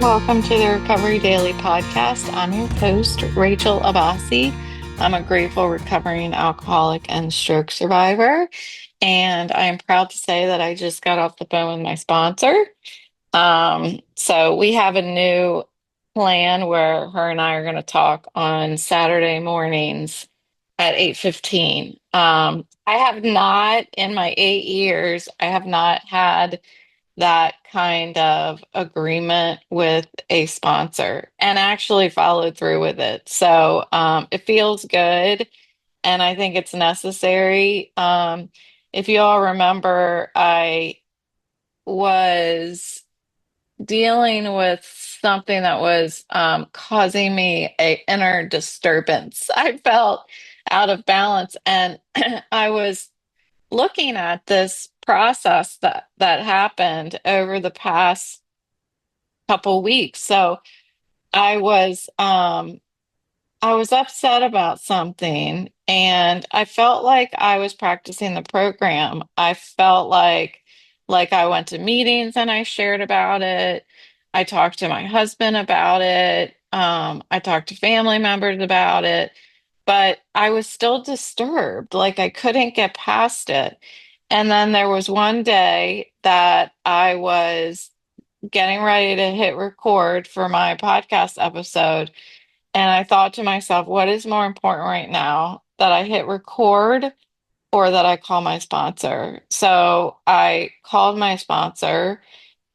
Welcome to the Recovery Daily podcast. I'm your host, Rachel Abassi. I'm a grateful recovering alcoholic and stroke survivor, and I am proud to say that I just got off the phone with my sponsor. So we have a new plan where her and I are going to talk on Saturday mornings at 8:15. I have not, in my 8 years, I have not had that kind of agreement with a sponsor and actually followed through with it. So it feels good and I think it's necessary. If you all remember, I was dealing with something that was causing me a inner disturbance. I felt out of balance and I was looking at this process that happened over the past couple weeks. So I was I was upset about something and I felt like I was practicing the program. I felt like I went to meetings and I shared about it. I talked to my husband about it. I talked to family members about it, but I was still disturbed. Like I couldn't get past it. And then there was one day that I was getting ready to hit record for my podcast episode. And I thought to myself, what is more important right now, that I hit record or that I call my sponsor? So I called my sponsor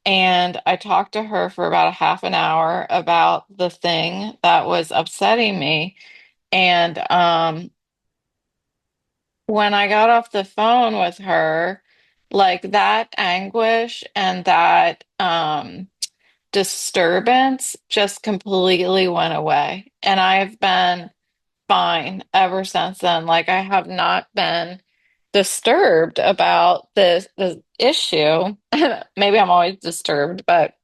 and I talked to her for about a half an hour about the thing that was upsetting me. And when I got off the phone with her, like that anguish and that disturbance just completely went away. And I've been fine ever since then. Like I have not been disturbed about this issue. Maybe I'm always disturbed, but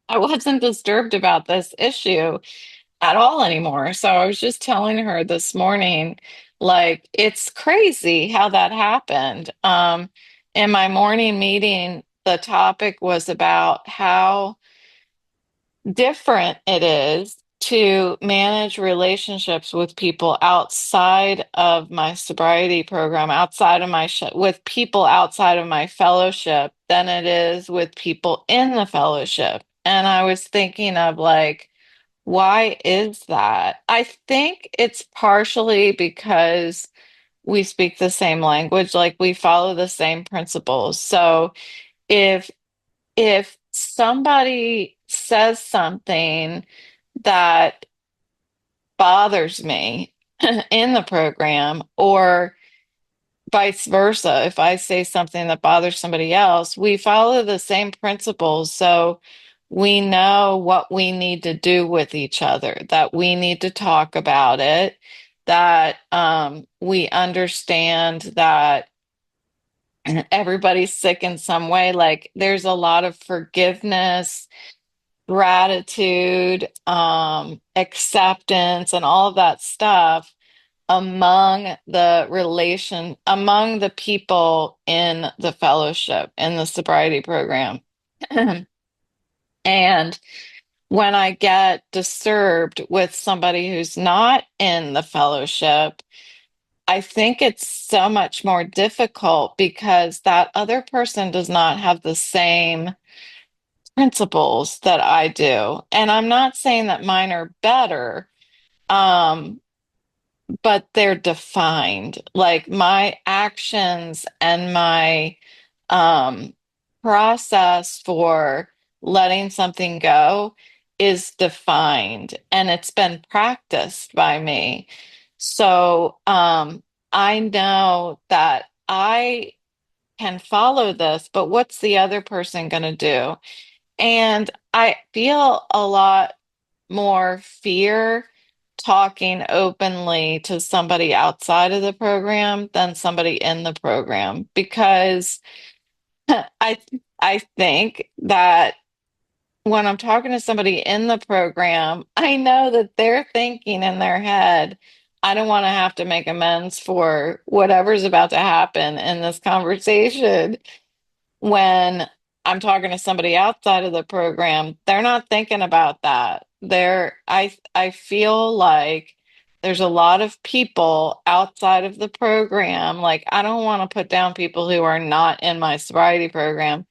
I wasn't disturbed about this issue at all anymore. So I was just telling her this morning, like, it's crazy how that happened. In my morning meeting, the topic was about how different it is to manage relationships with people outside of my sobriety program, outside of my with people outside of my fellowship than it is with people in the fellowship. And I was thinking of like, why is that? I think it's partially because we speak the same language, like we follow the same principles. So if somebody says something that bothers me in the program, or vice versa, if I say something that bothers somebody else, we follow the same principles. So we know what we need to do with each other, that we need to talk about it, that we understand that everybody's sick in some way. Like there's a lot of forgiveness, gratitude, acceptance, and all of that stuff among the people in the fellowship, in the sobriety program. And when I get disturbed with somebody who's not in the fellowship, I think it's so much more difficult because that other person does not have the same principles that I do. And I'm not saying that mine are better, um, but they're defined. Like my actions and my um, process for letting something go is defined and it's been practiced by me. So I know that I can follow this, but what's the other person going to do? And I feel a lot more fear talking openly to somebody outside of the program than somebody in the program because I I think that when I'm talking to somebody in the program, I know that they're thinking in their head, I don't want to have to make amends for whatever's about to happen in this conversation when I'm talking to somebody outside of the program, they're not thinking about that. I feel like there's a lot of people outside of the program. Like, I don't want to put down people who are not in my sobriety program,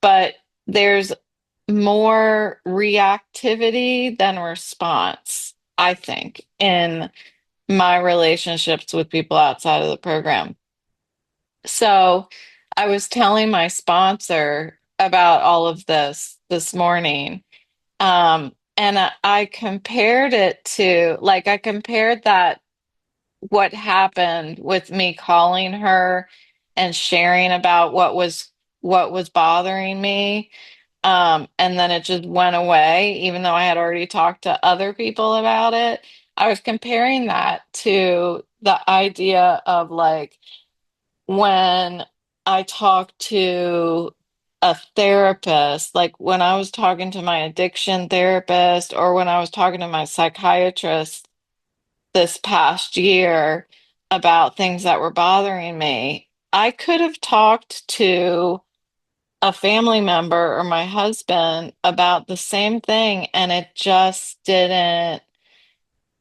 but there's more reactivity than response, I think, in my relationships with people outside of the program. So I was telling my sponsor about all of this morning. And I compared it to, like, I compared that, what happened with me calling her and sharing about what was bothering me. And then it just went away, even though I had already talked to other people about it. I was comparing that to the idea of, like, when I talk to a therapist, like when I was talking to my addiction therapist or when I was talking to my psychiatrist this past year about things that were bothering me, I could have talked to a family member or my husband about the same thing, and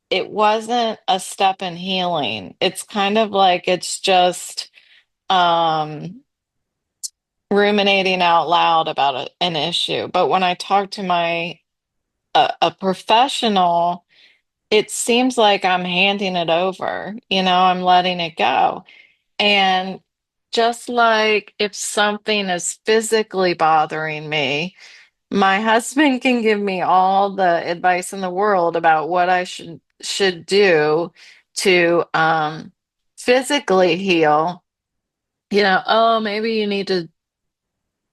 it wasn't a step in healing. It's kind of like it's just, um, ruminating out loud about an issue. But when I talk to a professional, it seems like I'm handing it over. I'm letting it go. And just like if something is physically bothering me, my husband can give me all the advice in the world about what I should do to physically heal. Oh, maybe you need to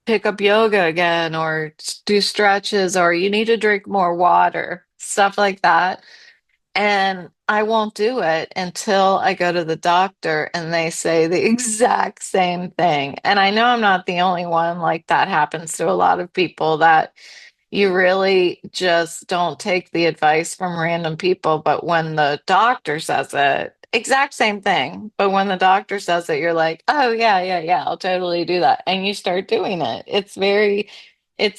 pick up yoga again or do stretches, or you need to drink more water, stuff like that. And I won't do it until I go to the doctor and they say the exact same thing. And I know I'm not the only one. Like, that happens to a lot of people, that you really just don't take the advice from random people. But when the doctor says it, exact same thing. But when the doctor says it, you're like, oh, yeah, yeah, yeah, I'll totally do that. And you start doing it. It's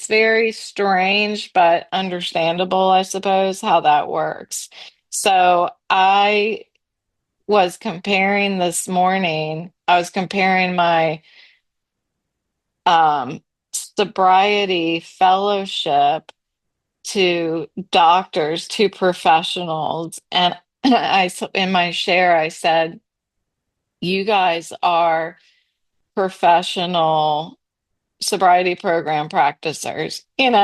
very strange, but understandable, I suppose, how that works. So I was comparing my um, sobriety fellowship to doctors, to professionals. And in my share, I said, you guys are professional sobriety program practicers, and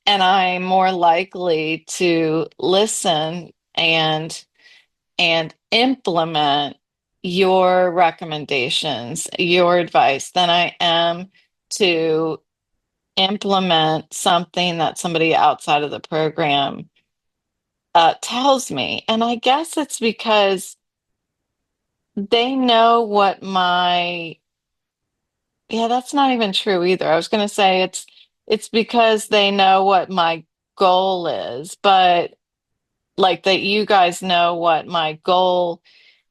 I'm more likely to listen and implement your recommendations, your advice, than I am to implement something that somebody outside of the program tells me. And I guess it's because they know what yeah, that's not even true either. I was going to say it's because they know what my goal is, but like that you guys know what my goal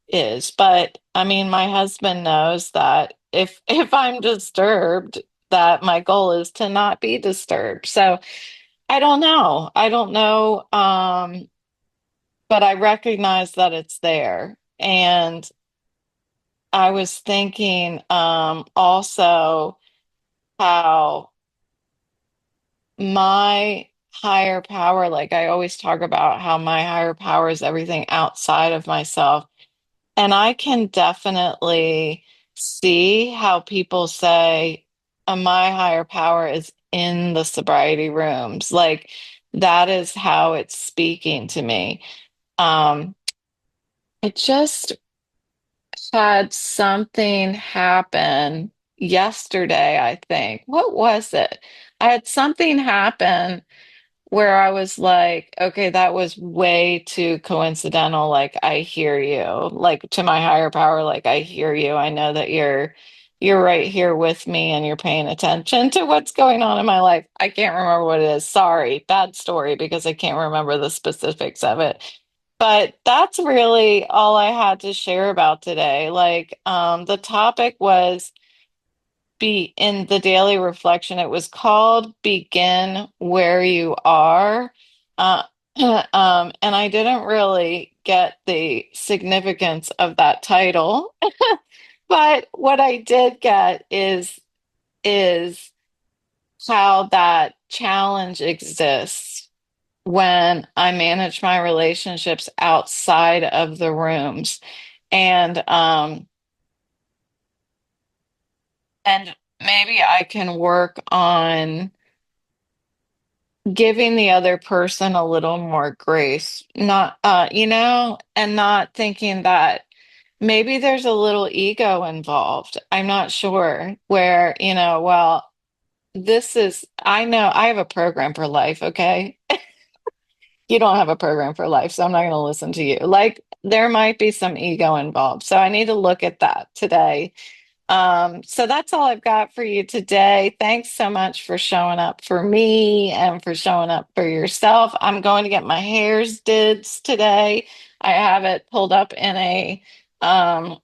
is. But I mean, my husband knows that if I'm disturbed, that my goal is to not be disturbed. So I don't know. I don't know. But I recognize that it's there. And I was thinking also how my higher power, like I always talk about how my higher power is everything outside of myself. And I can definitely see how people say, my higher power is in the sobriety rooms. Like, that is how it's speaking to me. Um, I just had something happen yesterday, I think. What was it? I had something happen where I was like, okay, that was way too coincidental. Like, I hear you. Like, to my higher power, like, I hear you. I know that you're right here with me and you're paying attention to what's going on in my life. I can't remember what it is. Sorry, bad story, because I can't remember the specifics of it. But that's really all I had to share about today. Like, the topic was be in the daily reflection. It was called Begin Where You Are. Uh, and I didn't really get the significance of that title. But what I did get is how that challenge exists when I manage my relationships outside of the rooms. And and maybe I can work on giving the other person a little more grace, not and not thinking that maybe there's a little ego involved. I'm not sure where, well, I know I have a program for life, okay? You don't have a program for life, so I'm not going to listen to you. Like there might be some ego involved. So I need to look at that today. So that's all I've got for you today. Thanks so much for showing up for me and for showing up for yourself. I'm going to get my hairs did today. I have it pulled up in a um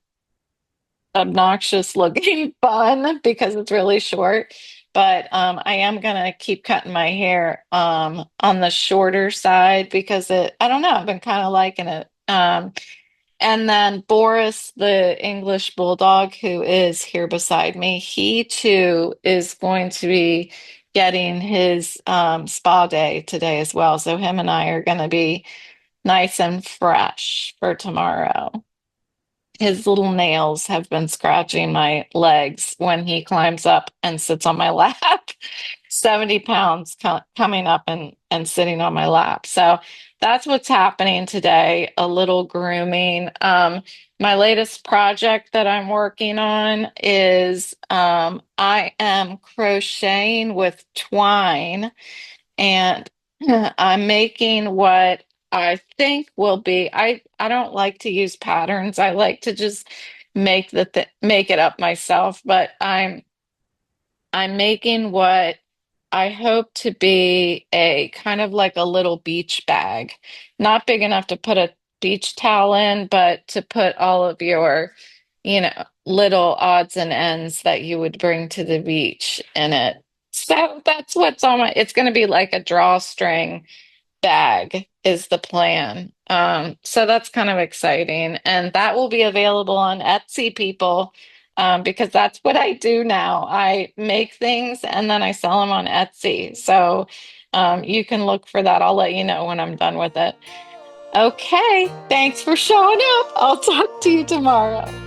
obnoxious looking bun because it's really short. But I am gonna keep cutting my hair on the shorter side because I don't know, I've been kind of liking it. And then Boris, the English bulldog who is here beside me, he too is going to be getting his spa day today as well. So him and I are going to be nice and fresh for tomorrow. His little nails have been scratching my legs when he climbs up and sits on my lap. 70 pounds coming up and sitting on my lap. So that's what's happening today, a little grooming. My latest project that I'm working on is I am crocheting with twine and I'm making what I think will be, I don't like to use patterns. I like to just make it up myself, but I'm making what I hope to be a kind of like a little beach bag. Not big enough to put a beach towel in, but to put all of your, little odds and ends that you would bring to the beach in it. So that's what's on it's going to be like a drawstring bag is the plan. So that's kind of exciting. And that will be available on Etsy, people, because that's what I do now. I make things and then I sell them on Etsy. So you can look for that. I'll let you know when I'm done with it. Okay, thanks for showing up. I'll talk to you tomorrow.